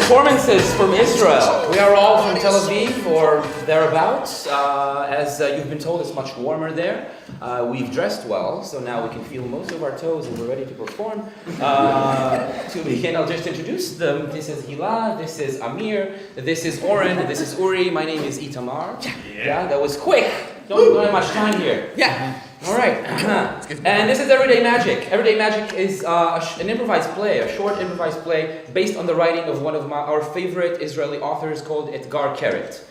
performances from Israel. We are all from Tel Aviv or thereabouts. As you've been told, it's much warmer there. We've dressed well, so now we can feel most of our toes and we're ready to perform. To begin, I'll just introduce them. This is Hila, this is Amir, this is Oren, this is Uri. My name is Itamar. Yeah, that was quick. Don't have much time here. Yeah. All right. And this is Everyday Magic. Everyday Magic is an improvised play, a short improvised play based on the writing of one of our favorite Israeli authors called Etgar Keret.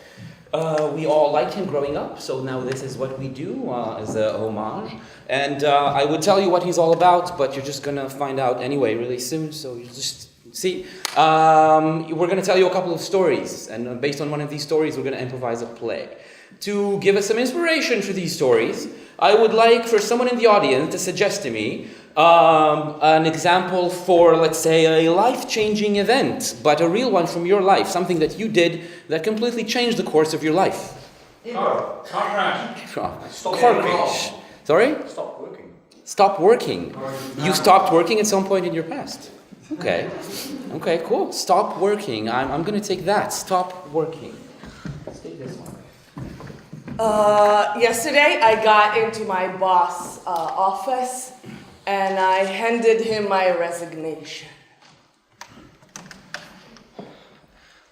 We all liked him growing up, so now this is what we do as a homage. And I would tell you what he's all about, but you're just going to find out anyway really soon, so you just see. We're going to tell you a couple of stories, and based on one of these stories, we're going to improvise a play. To give us some inspiration for these stories, I would like for someone in the audience to suggest to me an example for, let's say, a life-changing event, but a real one from your life, something that you did that completely changed the course of your life. Car crash. Car crash. Sorry? Stop working. Stop working. You stopped working at some point in your past. Okay. Okay, cool. Stop working. I'm going to take that. Stop working. Let's take this one. Yesterday I got into my boss' office and I handed him my resignation.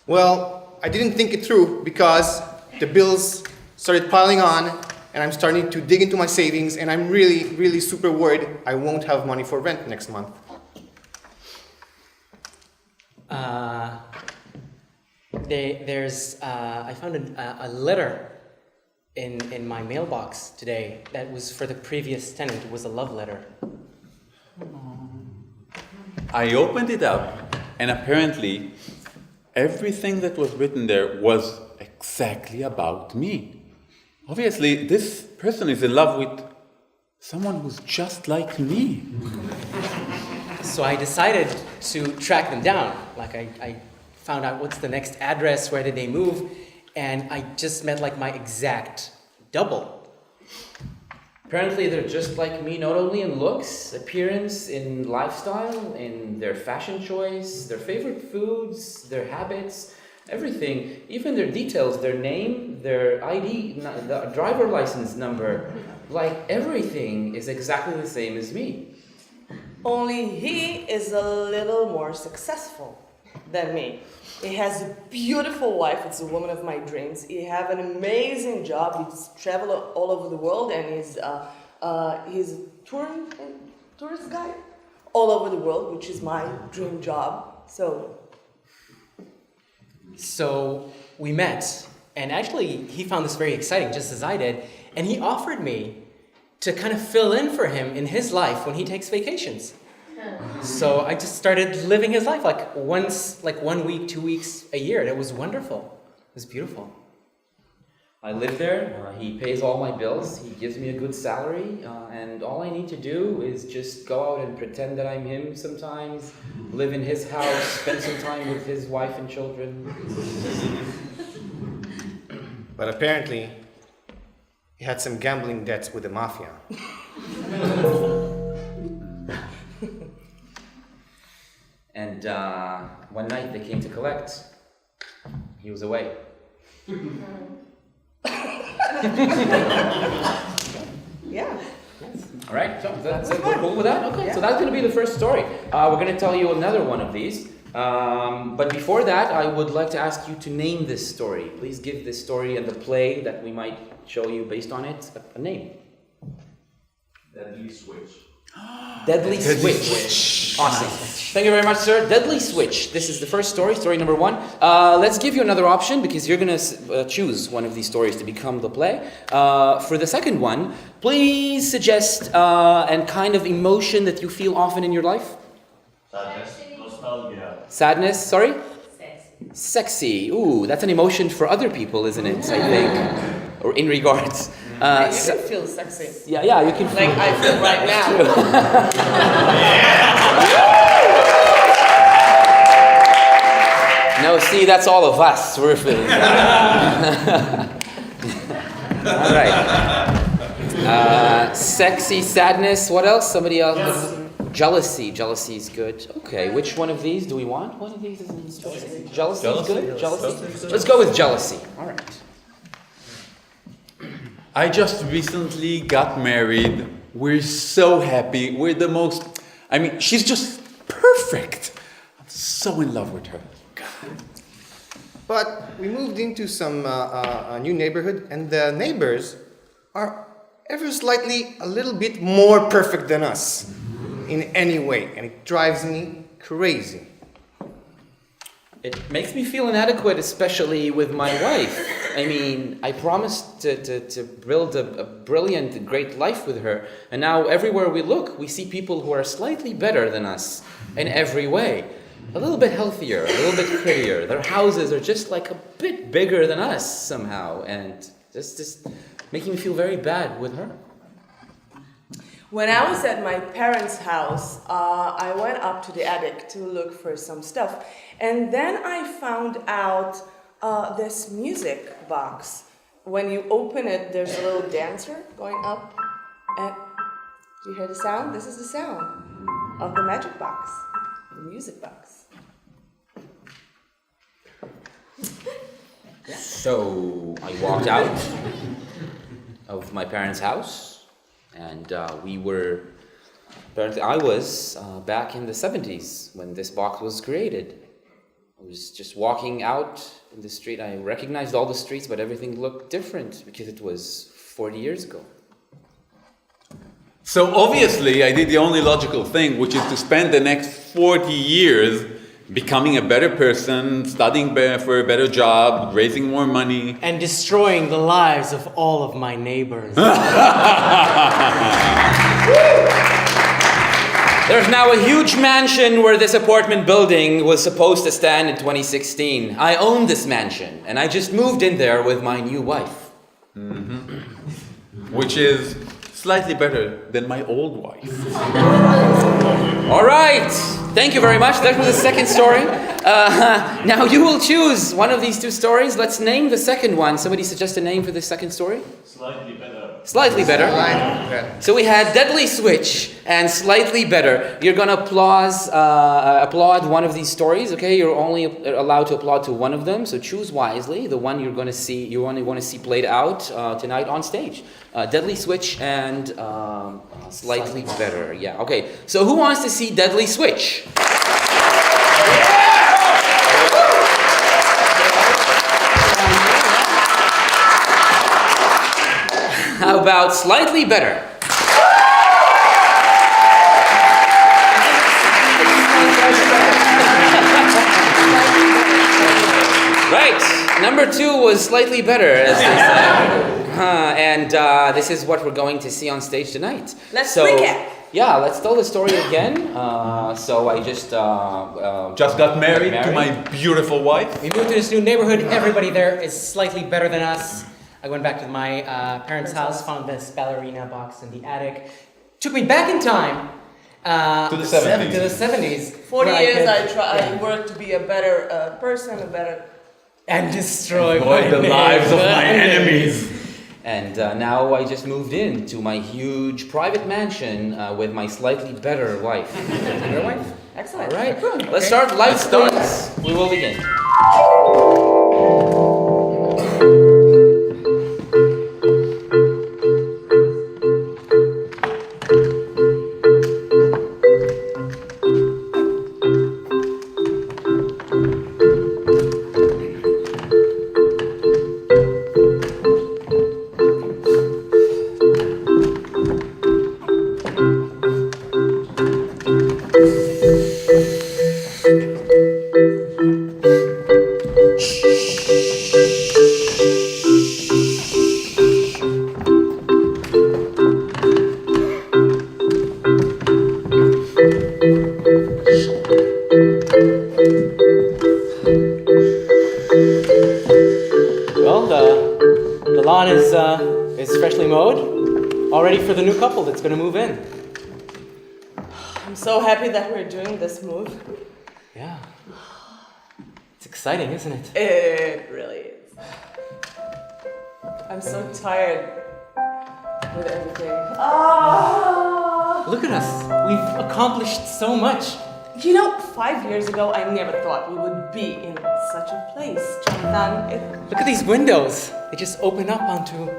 Well, I didn't think it through because the bills started piling on and I'm starting to dig into my savings and I'm really, really super worried I won't have money for rent next month. I found a letter in my mailbox today that was for the previous tenant. It was a love letter. I opened it up, and apparently everything that was written there was exactly about me. Obviously, this person is in love with someone who's just like me. So I decided to track them down. Like I found out what's the next address, where did they move, and I just met like my exact double. Apparently they're just like me, not only in looks, appearance, in lifestyle, in their fashion choice, their favorite foods, their habits, everything, even their details, their name, their ID, the driver license number, like everything is exactly the same as me. Only he is a little more successful than me. He has a beautiful wife, it's the woman of my dreams. He have an amazing job, he's traveled all over the world and he's a tourist guide all over the world, which is my dream job. So we met, and actually he found this very exciting, just as I did, and he offered me to kind of fill in for him in his life when he takes vacations. So I just started living his life like 1 week, 2 weeks, a year. It was wonderful. It was beautiful. I live there, he pays all my bills, he gives me a good salary, and all I need to do is just go out and pretend that I'm him sometimes, live in his house, spend some time with his wife and children. But apparently, he had some gambling debts with the mafia. And one night they came to collect. He was away. Yeah. All right, so we're cool with that? Okay, so that's going to be the first story. We're going to tell you another one of these. But before that, I would like to ask you to name this story. Please give this story and the play that we might show you based on it a name. Deadly Switch. Deadly Switch. Awesome. Thank you very much, sir. Deadly Switch. This is the first story, story number 1. Let's give you another option because you're going to choose one of these stories to become the play. For the second one, please suggest and kind of emotion that you feel often in your life. Sadness. Nostalgia. Sadness, sorry? Sexy. Ooh, that's an emotion for other people, isn't it? I think. Or in regards. You can feel sexy. Yeah, you can feel. Like I feel right now. No, see, that's all of us. We're feeling. All right. Sexy, sadness. What else? Somebody else? Jealousy. Jealousy is good. Okay, which one of these do we want? One of these is jealousy is good. Jealousy. Let's go with jealousy. All right. I just recently got married. We're so happy. We're the most. I mean, she's just perfect. I'm so in love with her. But we moved into some a new neighborhood, and the neighbors are ever slightly a little bit more perfect than us in any way, and it drives me crazy. It makes me feel inadequate, especially with my wife. I mean, I promised to build a brilliant, great life with her, and now everywhere we look, we see people who are slightly better than us in every way. A little bit healthier, a little bit prettier. Their houses are just like a bit bigger than us somehow, and just making me feel very bad with her. When I was at my parents' house, I went up to the attic to look for some stuff. And then I found out this music box. When you open it, there's a little dancer going up. And do you hear the sound? This is the sound of the magic box, the music box. So I walked out of my parents' house, and I was back in the 70s when this box was created. I was just walking out in the street. I recognized all the streets, but everything looked different because it was 40 years ago. So obviously, I did the only logical thing, which is to spend the next 40 years becoming a better person, studying for a better job, raising more money. And destroying the lives of all of my neighbors. There's now a huge mansion where this apartment building was supposed to stand in 2016. I own this mansion, and I just moved in there with my new wife. Which is slightly better than my old wife. All right, thank you very much. That was the second story. Now you will choose one of these two stories. Let's name the second one. Somebody suggest a name for the second story? Slightly better. Slightly better. So we had Deadly Switch and Slightly Better. You're gonna applaud one of these stories, okay? You're only allowed to applaud to one of them, so choose wisely. The one you only want to see played out tonight on stage. Deadly Switch and Slightly Better. Yeah, okay. So who wants to see Deadly Switch? How about Slightly Better? Right. Number 2 was Slightly Better, as they say. And this is what we're going to see on stage tonight. Let's recap. Yeah, let's tell the story again. So I just got married to my beautiful wife. We moved to this new neighborhood. Everybody there is slightly better than us. I went back to my parents' house, found this ballerina box in the attic. Took me back in time. To the 70s. To the 70s. 40 where years I could- worked to be a better person, a better... And destroy Avoid the lives of my enemies. And now I just moved into my huge private mansion with my slightly better wife. Your wife? Excellent. All right, let's start. Lights, please. We will begin. Well, the lawn is freshly mowed, all ready for the new couple that's going to move in. I'm so happy that we're doing this move. Yeah. It's exciting, isn't it? It really is. I'm so tired with everything. Ah! Look at us. We've accomplished so much. You know, 5 years ago, I never thought we would be in such a place, Jonathan. Look at these windows. They just open up onto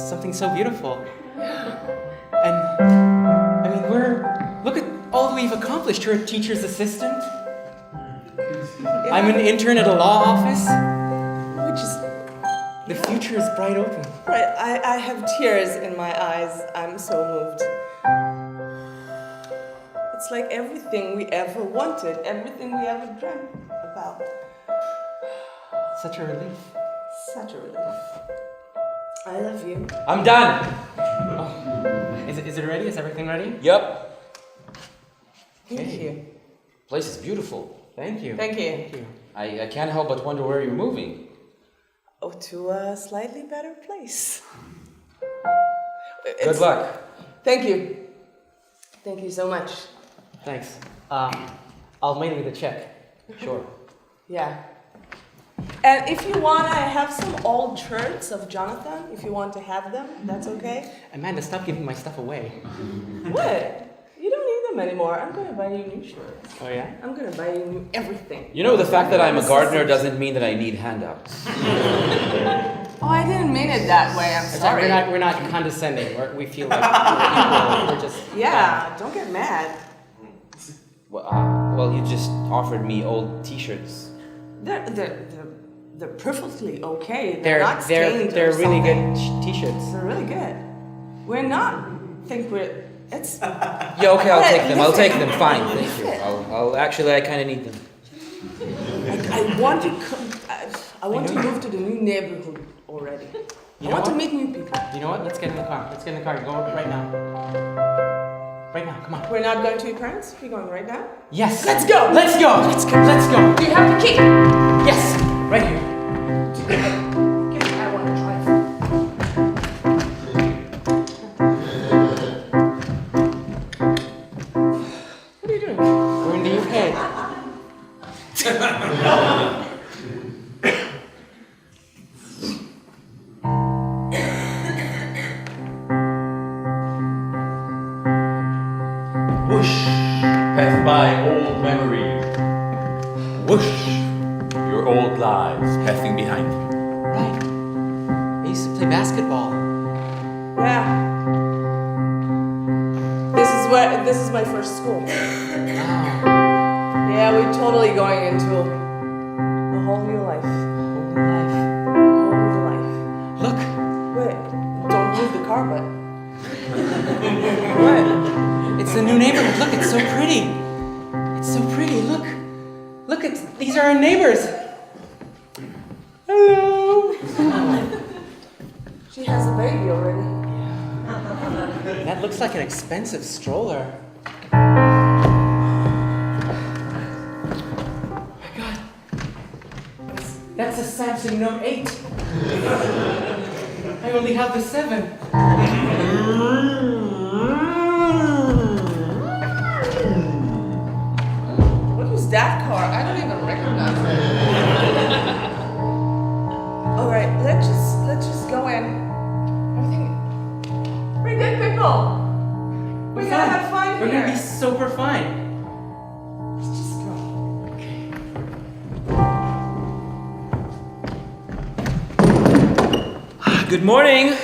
something so beautiful. And I mean, look at all we've accomplished. You're a teacher's assistant. I'm an intern at a law office. Which is The future is bright open. right. I have tears in my eyes. I'm so moved. It's like everything we ever wanted, everything we ever dreamt about. Such a relief. Such a relief. I love you. I'm done. Is it ready? Is everything ready? Yep. Thank you. Place is beautiful. Thank you. Thank you. Thank you. I can't help but wonder where you're moving. Oh, to a slightly better place. Good luck. Thank you. Thank you so much. Thanks. I'll mail you the check. Sure. Yeah. And if you want, I have some old shirts of Jonathan. If you want to have them, that's okay. Amanda, stop giving my stuff away. What? You don't need them anymore. I'm gonna buy you new shirts. Oh yeah? I'm gonna buy you new everything. You know, the fact that I'm a gardener doesn't mean that I need handouts. Oh, I didn't mean it that way. I'm sorry. We're not condescending. We feel like we're equal. We're just Yeah, don't get mad. Well, you just offered me old T-shirts. They're perfectly okay. They're not stained. they're or really something. good t-shirts. They're really good. We're not. Think we're. It's. Yeah, okay, I'll take them. I'll take them. Fine, thank you. I'll actually, I kind of need them. I want to come. I want to move to the new neighborhood already. I want to meet new people. You know what? Let's get in the car. Let's get in the car. Go right now. Right now. Come on. We're not going to your parents. We're going right now. Yes. Let's go. Let's go. Let's go. Let's go. Do you have the key? Yes. Right here. I want to drive. What are you doing? We're in the UK. Whoosh, pass by old memories. Whoosh, your old lives passing behind you. Right. I used to play basketball. Yeah. This is my first school. Wow. Yeah, we're totally going into a whole new life. Whole life. Whole new life. Look. Wait, don't move the car, but. What? It's the new neighborhood. Look, it's so pretty. It's so pretty. Look. Look, these are our neighbors. Hello. She has a baby already. That looks like an expensive stroller. Oh my God. That's a Samsung Note 8. I only have the 7. What was that car? I don't even recognize it. All right, let's just go in. Everything. We're good people. We're gonna have fun We're here. gonna be super fine. Let's just go. Good morning.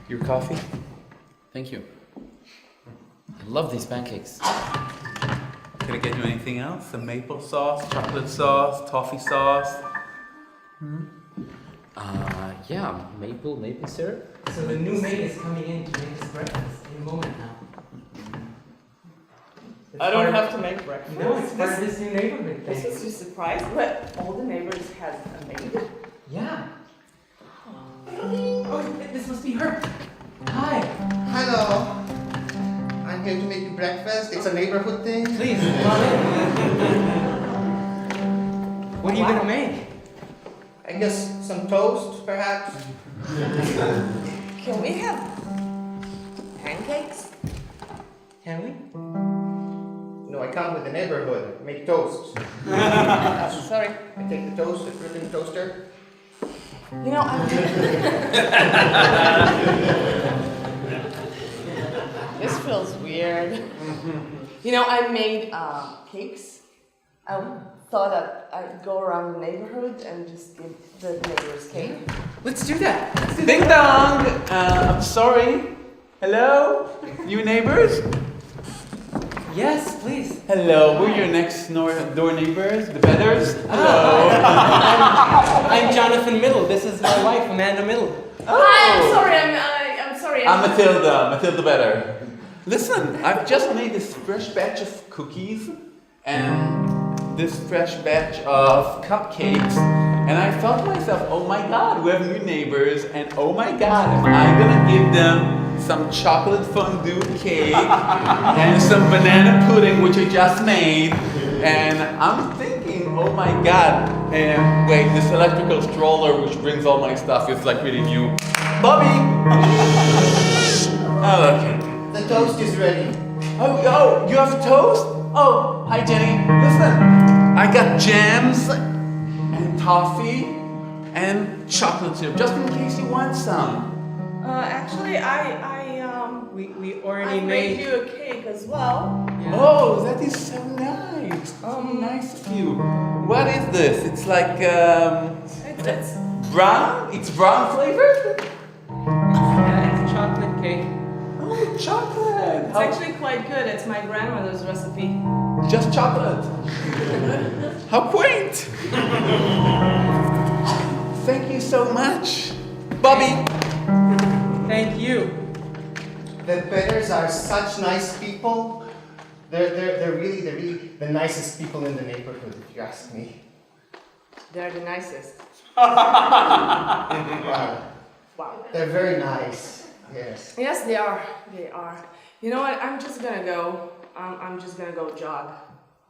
Your coffee? Thank you. I love these pancakes. Can I get you anything else? Some maple sauce, chocolate sauce, toffee sauce? Yeah, maple syrup. So the new maid is coming in to make us breakfast in a moment now. I don't have to make breakfast. No, it's part of this new neighborhood This thing. is just a surprise. But all the neighbors have a maid. Yeah. Oh, this must be her. Hi. Hello. I'm here to make you breakfast. It's a neighborhood thing. Please, come on in. What are you gonna make? I guess some toast, perhaps. Can we have pancakes? Can we? No, I come with the neighborhood. Make toast. Sorry. I take the toast, I put it in the toaster. You know, I'm This feels weird. You know, I made cakes. I thought that I'd go around the neighborhood and just give the neighbors cake. Let's do that. Ding dong! I'm sorry. Hello? You neighbors? Yes, please. Hello, we're your next door neighbors, the Bedders. Hello. I'm Jonathan Middle. This is my wife, Amanda Middle. Hi, I'm sorry. I'm sorry. I'm Matilda Bedder. Listen, I've just made this fresh batch of cookies and this fresh batch of cupcakes, and I thought to myself, oh my god, we have new neighbors, and oh my god, am I gonna give them some chocolate fondue cake and some banana pudding, which I just made, and I'm thinking, oh my god, and wait, this electrical stroller which brings all my stuff is like really new. Bobby! Oh, okay. The toast is ready. Oh, you have toast? Oh, hi Jenny. Listen, I got jams and toffee and chocolate chip, just in case you want some. Actually, We already I made you a cake as well. Oh, that is so nice. Nice of you. What is this? It's like It's brown. It's brown flavored. Yeah, it's a chocolate cake. Oh, chocolate. It's actually quite good. It's my grandmother's recipe. Just chocolate. How quaint. Thank you so much, Bobby. Thank you. The Bedders are such nice people. They're really the nicest people in the neighborhood, if you ask me. They're the nicest. Wow. Wow. They're very nice. Yes. Yes, they are. They are. You know what? I'm just gonna go. I'm just gonna go jog.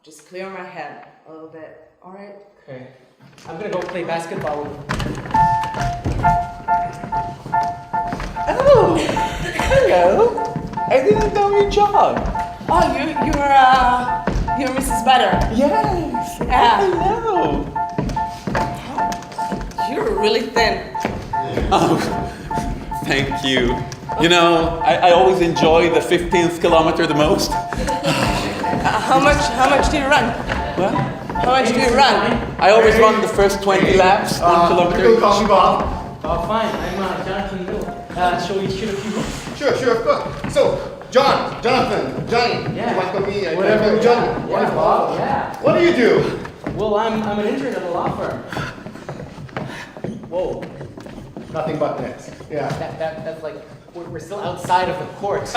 Just clear my head a little bit. All right. Okay. I'm gonna go play basketball with you. Oh, hello. I didn't know you jogged. Oh, you're Mrs. Butter. Yes. Yeah. Hello. You're really thin. Oh, thank you. You know, I always enjoy the 15th kilometer the most. How much do you run? What? How much do you run? I always run the first 20 laps, 1 kilometer. You can call me Bob. Oh, fine. I'm Jonathan Middle. Shall we shoot a few goals? Sure, of course. So, Jonathan, Johnny. Yeah. You want to call me Whatever. Johnny? Yeah, Bob. Yeah. What do you do? Well, I'm an intern at a law firm. Whoa. Nothing but nets. Yeah. That's like we're still outside of the court.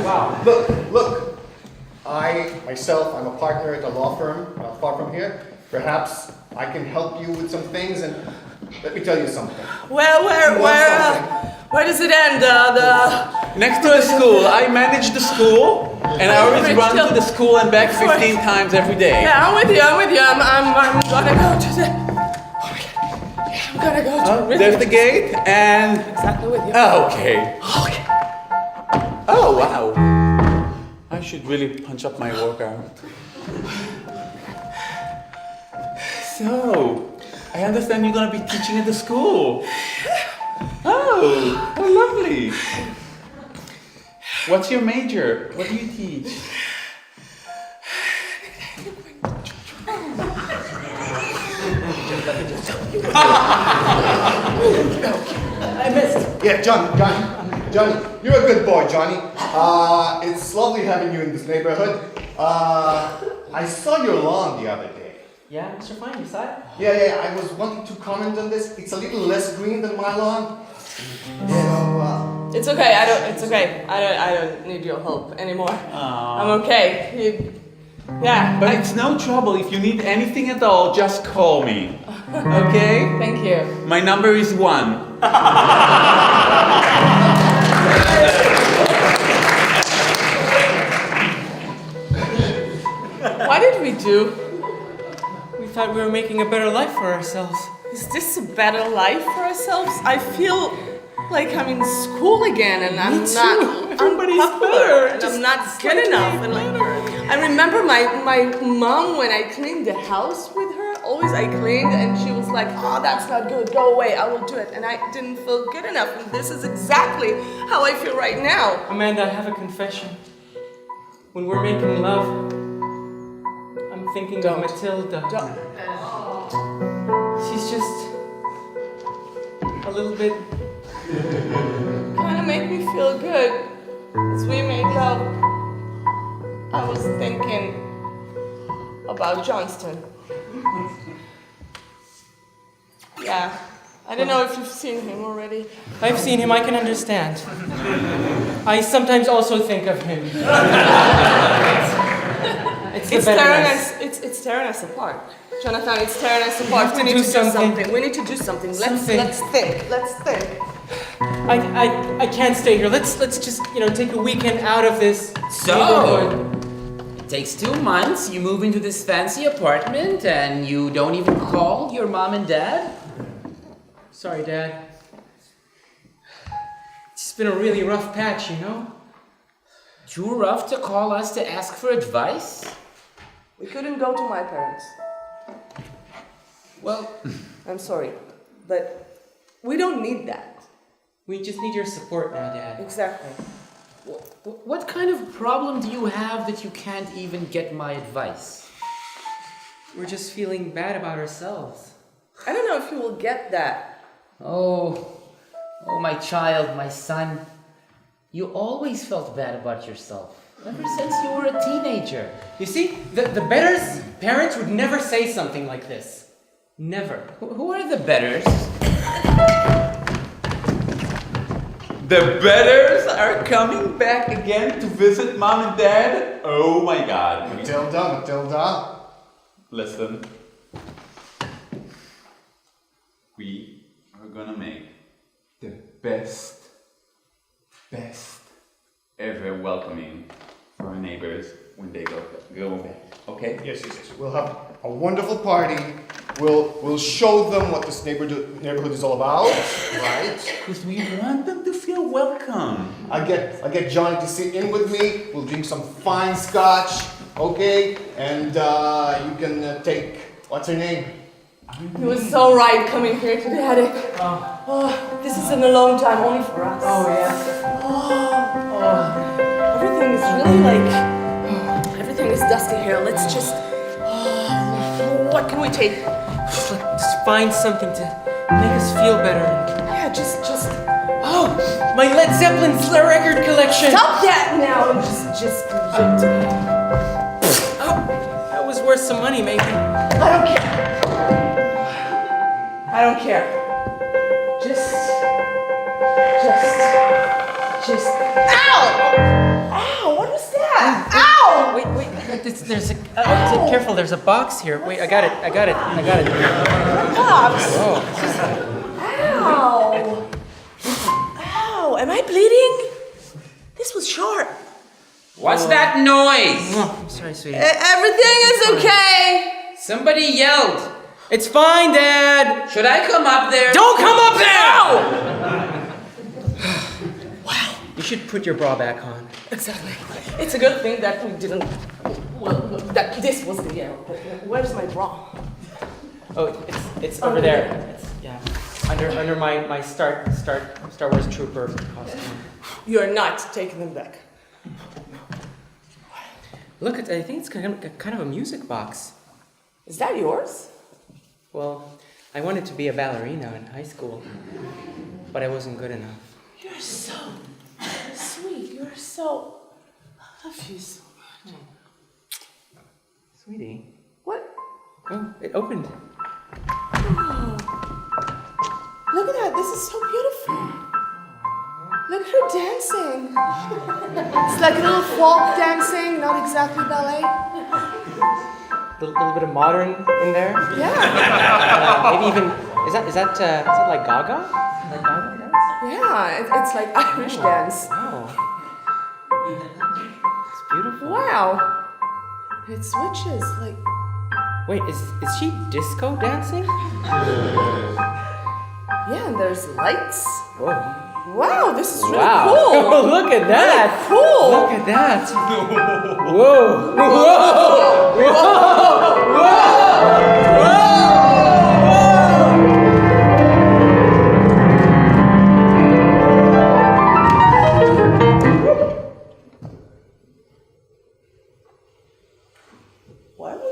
Wow. Look. I myself, I'm a partner at a law firm far from here. Perhaps I can help you with some things, and let me tell you something. Where does it end? Next to the school. I manage the school, and I always run to the school and back 15 times every day. Yeah, I'm with you. I'm gonna go to the. I'm gonna go to. Oh, there's the gate, and Exactly with you. okay. Oh wow. I should really punch up my workout. So, I understand you're gonna be teaching at the school. Oh, how lovely. What's your major? What do you teach? I missed. Yeah, Johnny, you're a good boy, Johnny. It's lovely having you in this neighborhood. I saw your lawn the other day. Yeah, Mr. Fine, you saw it? Yeah, I was wanting to comment on this. It's a little less green than my lawn. So, It's okay. It's okay. I don't need your help anymore. I'm okay. Yeah. But it's no trouble. If you need anything at all, just call me. Okay? Thank you. My number is 1. What did we do? We thought we were making a better life for ourselves. Is this a better life for ourselves? I feel like I'm in school again, and I'm too. not Everybody's unpopular, better. and Just I'm not good enough. And like, I remember my mom when I cleaned the house with her always I cleaned, and she was like, "Oh, that's not good. Go away. I will do it." And I didn't feel good enough. And this is exactly how I feel right now. Amanda, I have a confession. When we're making love, I'm thinking of Matilda. She's just a little bit. Kind of make me feel good. As we made love, I was thinking about Johnston. Yeah, I don't know if you've seen him already. I've seen him, I can understand. I sometimes also think of him. It's the betterness. It's tearing us apart. Jonathan, it's tearing us apart. have We to need do to do something. something. We need to do something. Something. Let's think. Let's think. I can't stay here. Let's just, take a weekend out of this neighborhood. It takes 2 months, you move into this fancy apartment, and you don't even call your mom and dad? Sorry, Dad. It's been a really rough patch, Too rough to call us to ask for advice? We couldn't go to my parents. Well, I'm sorry, but we don't need that. We just need your support now, Dad. Exactly. what kind of problem do you have that you can't even get my advice? We're just feeling bad about ourselves. I don't know if you will get that. Oh, my child, my son. You always felt bad about yourself, ever since you were a teenager. You see, the Better's parents would never say something like this. Never. Who are the Betters? The Betters are coming back again to visit Mom and Dad? Oh my God. Matilda. Listen. We are gonna make the best ever welcoming for our neighbors when they go back. Okay? Yes. We'll have a wonderful party. We'll show them what this neighborhood is all about, right? Because we want them to feel welcome. I'll get Johnny to sit in with me. We'll drink some fine scotch, okay? And you can take, what's her name? It was so right coming here to the attic. Oh, this isn't a long time, only for us. Oh, yeah. Everything is really everything is dusty here. Let's just, what can we take? Just find something to make us feel better. Yeah, just, Oh, my Led Zeppelin record collection. stop that now and just. Oh, that was worth some money, maybe. I don't care. I don't care. Just. Ow! Ow! What was that? Ow! Wait. There's a. Careful, there's a box here. Wait, I got it. Box. Oh. Ow! Ow! Am I bleeding? This was sharp. What's that noise? Oh, I'm sorry, sweetie. Everything is okay. Somebody yelled. It's fine, Dad. Should I come up there? Don't come up there! Wow. You should put your bra back on. Exactly. It's a good thing that we didn't. Well, that this was the yell. But where's my bra? Oh, it's over there. Under my Star Wars Trooper costume. You're not taking them back. Look, I think it's kind of a music box. Is that yours? Well, I wanted to be a ballerina in high school, but I wasn't good enough. You're so sweet. You're so. I love you so much. Sweetie. What? Oh, it opened. Oh. Look at that. This is so beautiful. Look at her dancing. It's like a little folk dancing, not exactly ballet. A little bit of modern in there. Yeah. Maybe even is that like Gaga? Like Gaga dance? Yeah. It's like Irish dance. Wow. It's beautiful. Wow. It switches like. Wait, is she disco dancing? Yeah, and there's lights. Whoa. Wow, this is really Wow. cool. Look at that. Really cool. Look at that. Whoa. Whoa. Whoa. Whoa. Whoa.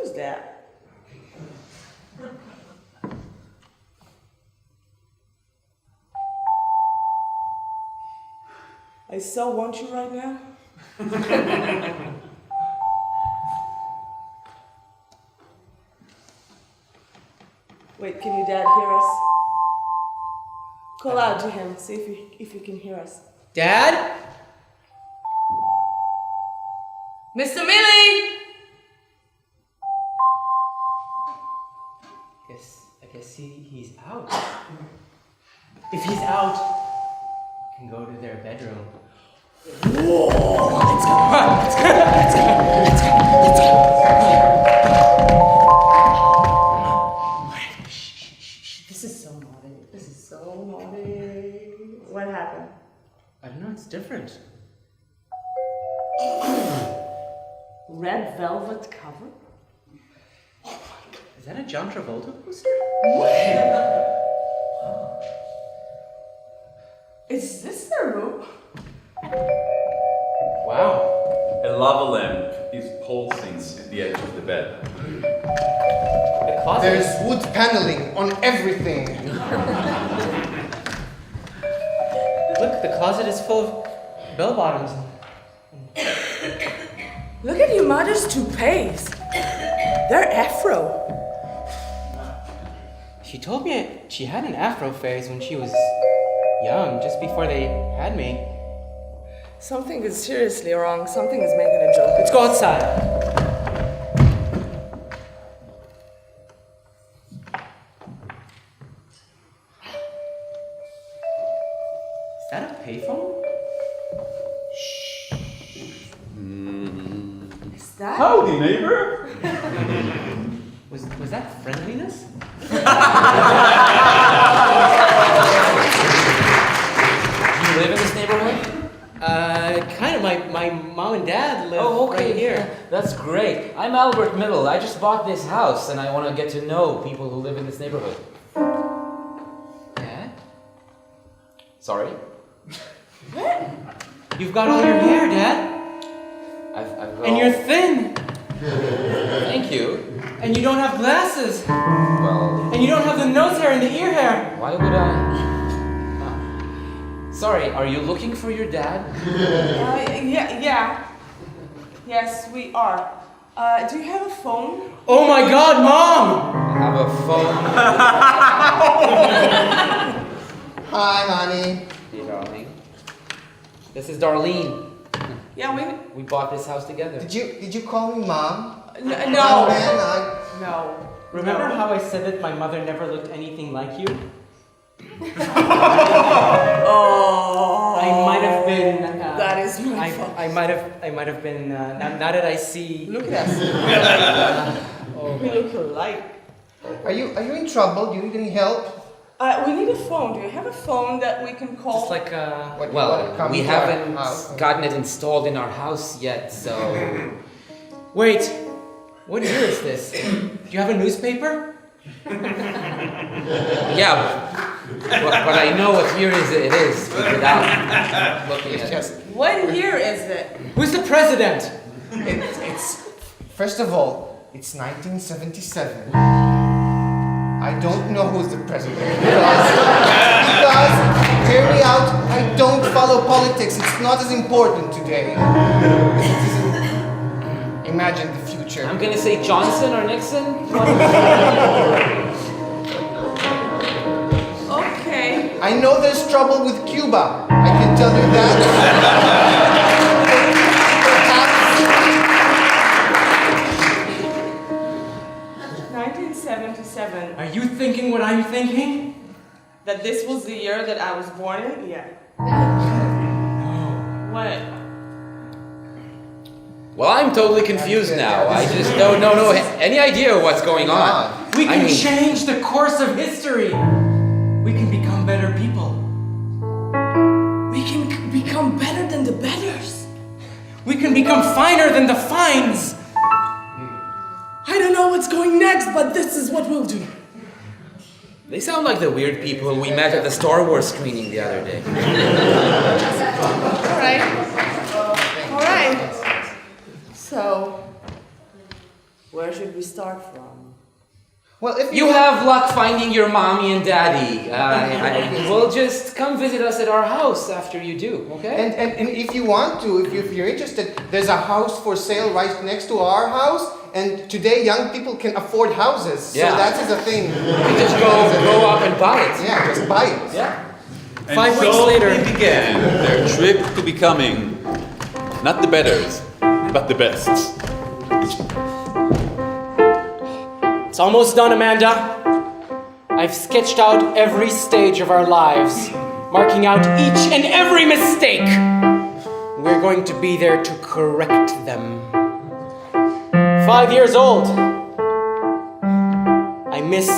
Who's that? I so want you right now. Wait, can your dad hear us? Call out to him, see if you can hear us. Dad? Mr. Millie! I guess he's out. If he's out, we can go to their bedroom. This is so naughty. This is so naughty. What happened? I don't know, it's different. Red velvet cover? Is that a John Travolta poster? Is this the room? Wow. A lava lamp is pulsing at the edge of the bed. The closet. There's wood paneling on everything. Look, the closet is full of bell bottoms. Look at your mother's toupees. They're afro. She told me she had an afro phase when she was young, just before they had me. Something is seriously wrong. Something is making a joke. Let's go outside. Is that a payphone? Is that? Howdy, neighbor! Was that friendliness? Do you live in this neighborhood? Kind of. My mom and dad live Oh, okay. right here. That's great. I'm Albert Middle. I just bought this house and I want to get to know people who live in this neighborhood. Dad? Sorry? You've got all your hair, Dad. I've got... And you're thin. Thank you. And you don't have glasses. Well, And you don't have the nose hair and the ear hair. why would I... Sorry, are you looking for your dad? Yeah. Yes, we are. Do you have a phone? Oh my God, Mom! I have a phone. Hi, honey. Hey, darling. This is Darlene. Yeah, We bought this house together. Did you call me mom? no. Oh, man, No. Remember No. how I said that my mother never looked anything like you? Oh. I might have been. That is my fault. I might have been. Now that I see. Look at us. Oh, We look alike. Are you in trouble? Do you need any help? We need a phone. Do you have a phone that we can call? just like Well, come we to our haven't house? gotten it installed in our house yet, so... Wait, what year is this? Do you have a newspaper? Yeah, but I know what year it is without looking at it. What year is it? Who's the president? It's first of all, it's 1977. I don't know who's the president because hear me out. I don't follow politics. It's not as important today. Imagine the future. I'm gonna say Johnson or Nixon. Okay. I know there's trouble with Cuba. I can tell you that. Perhaps 1977. Are you thinking what I'm thinking? That this was the year that I was born in? Yeah. What? Well, I'm totally confused now. I just don't know any idea what's going on. We can I mean- change the course of history. We can become better people. We can become better than the betters. We can become finer than the fines. I don't know what's going next, but this is what we'll do. They sound like the weird people we met at the Star Wars screening the other day. All right. So, Where should we start from? Well, if You have luck finding your mommy and daddy. Well, just come visit us at our house after you do, okay? And if you want to, if you're interested, there's a house for sale right next to our house. And today, young people can afford houses. Yeah. So that is a thing. You just go up and buy it. Yeah, just buy it. Yeah. And 5 weeks so later- they began their trip to becoming not the betters, but the bests. It's almost done, Amanda. I've sketched out every stage of our lives, marking out each and every mistake. We're going to be there to correct them. 5 years old. I miss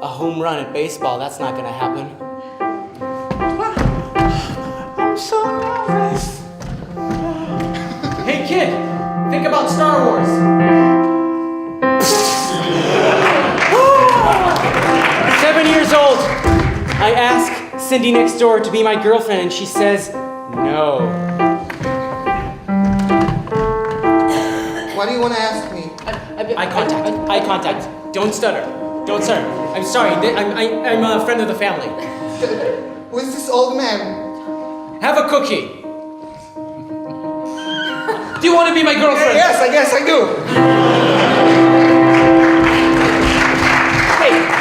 a home run at baseball. That's not gonna happen. I'm so nervous. Hey kid, think about Star Wars. 7 years old. I ask Cindy next door to be my girlfriend and she says no. What do you want to ask me? Eye contact. Eye contact. Don't stutter. Don't stutter. I'm sorry. I'm a friend of the family. Who is this old man? Have a cookie. Do you want to be my girlfriend? Yes, I guess I do.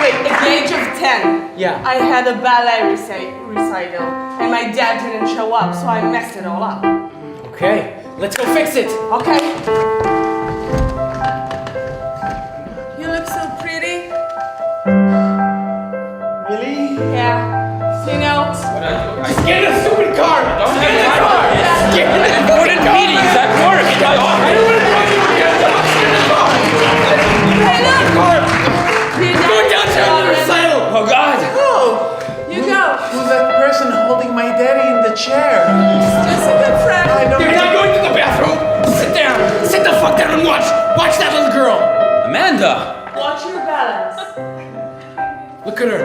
Wait, at the age of 10, Yeah. I had a ballet recital, and my dad didn't show up, so I messed it all up. Okay. Let's go fix it. Okay? You look so pretty. Really? Yeah. You know, Get in a stupid car. Don't Get in have the car. time. Get in the car. Important meetings at work. I don't want to talk to you again. Get in the car. hey look! Your Go dad downtown to the recital. Oh God. You go. Who's that person holding my daddy in the chair? Just a good friend. You're not going to the bathroom. Sit down. Sit the fuck down and watch. Watch that little girl. Amanda. Watch your balance. Look at her.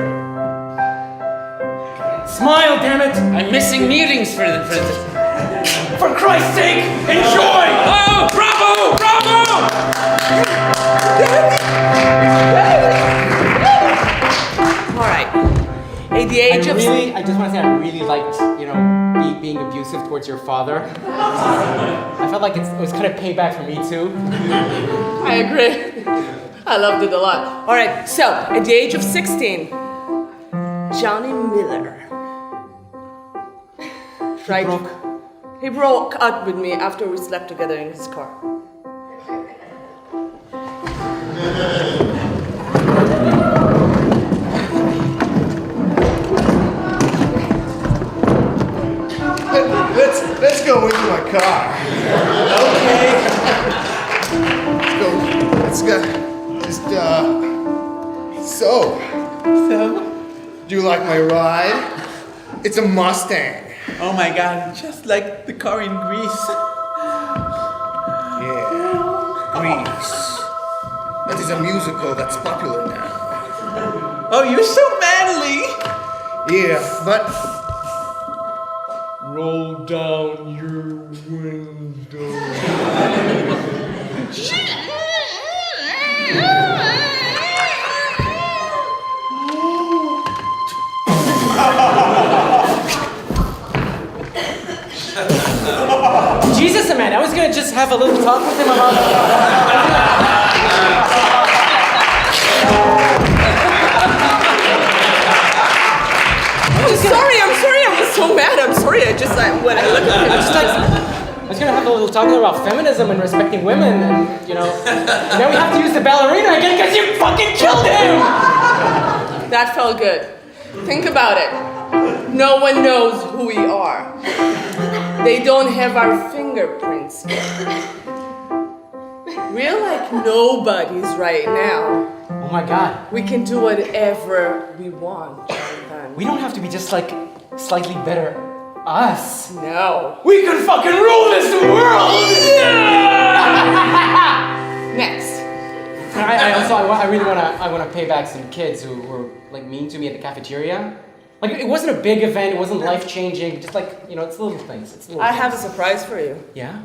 Smile, damn it. I'm missing meetings for this. For Christ's sake, enjoy. Oh, bravo! Bravo! All right. At the age of I just want to say I really liked, being abusive towards your father. I felt like it was kind of payback for me too. I agree. I loved it a lot. All right, so at the age of 16, Johnny Miller. He broke up with me after we slept together in his car. Let's go into my car. Okay. Let's go. So, do you like my ride? It's a Mustang. Oh my God, just like the car in Greece. Yeah, Grease. That is a musical that's popular now. Oh, you're so manly. Yeah, but Roll down your window. Jesus, man, I was gonna just have a little talk with him about. I'm sorry, I was so mad. I'm sorry. When I look at him, I was gonna have a little talk about feminism and respecting women, and now we have to use the ballerina again because you fucking killed him. that felt good. Think about it. No one knows who we are. They don't have our fingerprints yet. We're like nobodies right now. Oh my God, We can do whatever we want, Jonathan. we don't have to be just like slightly better us. No. We can fucking rule this world. Next. I really wanna pay back some kids who were like mean to me at the cafeteria. Like it wasn't a big event, it wasn't life changing. Just like it's little things. It's little I have a things. surprise for you. Yeah.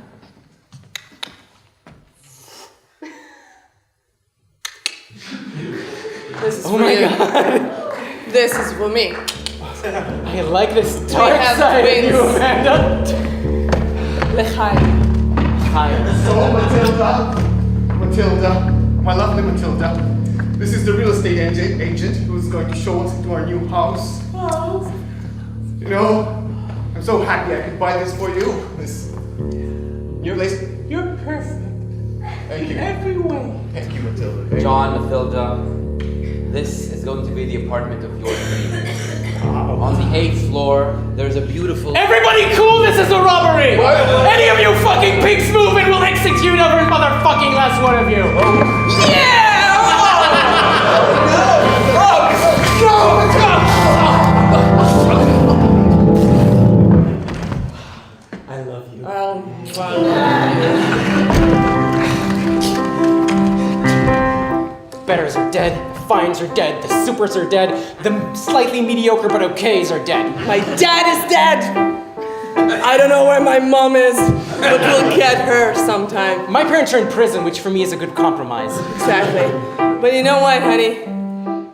This is Oh for my you. God. This is for me. I like this dark have side of you, wings. Amanda. L'chaim. Hi. So, Matilda, my lovely Matilda, this is the real estate agent who's going to show us to our new house. You know, I'm so happy I could buy this for you. This new place. You're perfect. Thank you. Every way. Thank you, Matilda. Thank John, Matilda, this is going to be the apartment of your dreams. On the 8th floor, there's a beautiful. Everybody cool, this is a robbery! Any of you fucking pigs move and we'll execute every motherfucking last one of you! I love you. Betters are dead, fines are dead, the supers are dead, the slightly mediocre but okays are dead. My dad is dead. I don't know where my mom is, but we'll get her sometime. My parents are in prison, which for me is a good compromise. Exactly. But you know what, honey?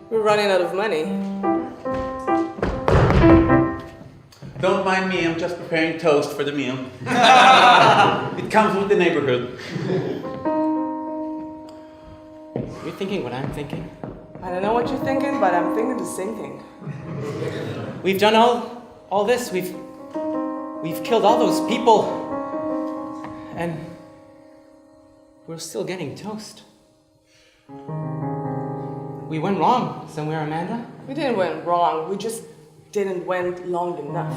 We're running out of money. Don't mind me, I'm just preparing toast for the meal. It comes with the neighborhood. You're thinking what I'm thinking? I don't know what you're thinking, but I'm thinking the same thing. We've done all this. We've killed all those people. And we're still getting toast. We went wrong somewhere, Amanda. We didn't went wrong. We just didn't went long enough.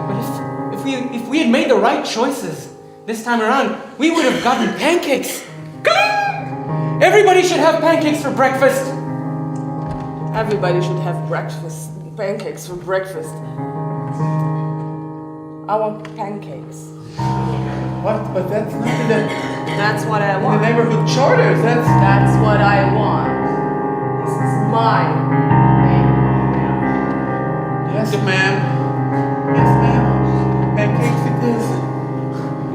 But if we had made the right choices this time around, we would have gotten pancakes. Everybody should have pancakes for breakfast. Everybody should have breakfast, pancakes for breakfast. I want pancakes. What? But that's not in the That's what I want. neighborhood charters. That's what I want. This is my neighborhood. Yes, Yes, ma'am. yes, ma'am. Pancakes it is.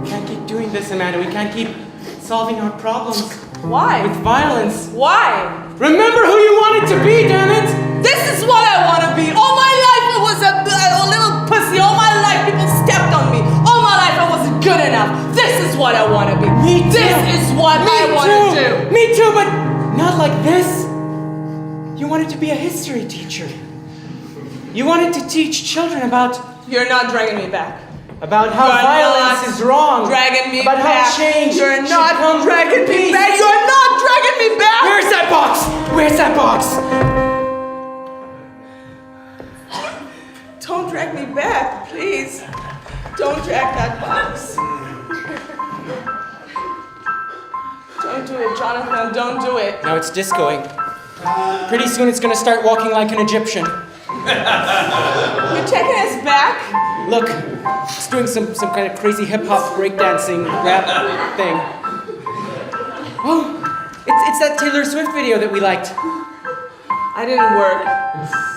We can't keep doing this, Amanda. We can't keep solving our problems Why? with violence. Why? Remember who you wanted to be, damn it! This is what I want to be. All my life I was a little pussy. All my life people stepped on me. All my life I wasn't good enough. This is what I want to be. Me too. This is what I want to do. Me too, but not like this. You wanted to be a history teacher. You wanted to teach children about You're not dragging me back. how You're violence not is wrong. Dragging me about back. how change You're should not come dragging with me peace. back. You're not dragging me back. Where's that box? Where's that box? Don't drag me back, please. Don't drag that box. Don't do it, Jonathan. Don't do it. Now it's discoing. Pretty soon it's gonna start walking like an Egyptian. You're taking us back? Look, it's doing some kind of crazy hip hop breakdancing rap thing. Oh, it's that Taylor Swift video that we liked. I didn't work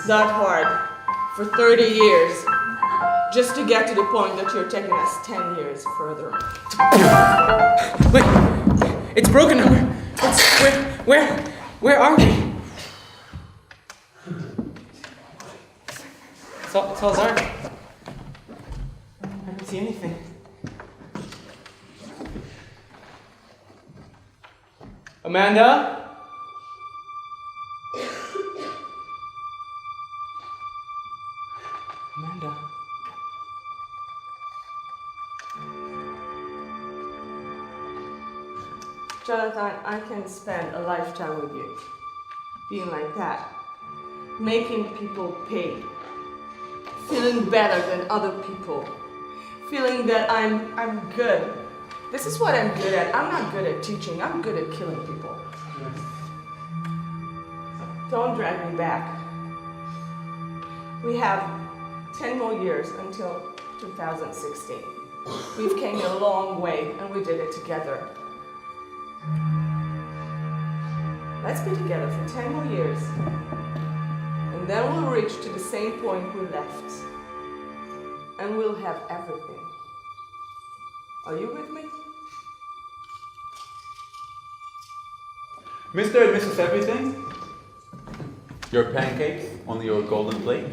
that hard for 30 years just to get to the point that you're taking us 10 years further. Wait, it's broken. Where are we? It's all dark. I don't see anything. Amanda? Amanda? Jonathan, I can spend a lifetime with you. Being like that. Making people pay. Feeling better than other people. Feeling that I'm good. This is what I'm good at. I'm not good at teaching. I'm good at killing people. Don't drag me back. We have 10 more years until 2016. We've came a long way and we did it together. Let's be together for 10 more years. And then we'll reach to the same point we left. And we'll have everything. Are you with me? Mr. and Mrs. Everything? your pancakes on your golden plate.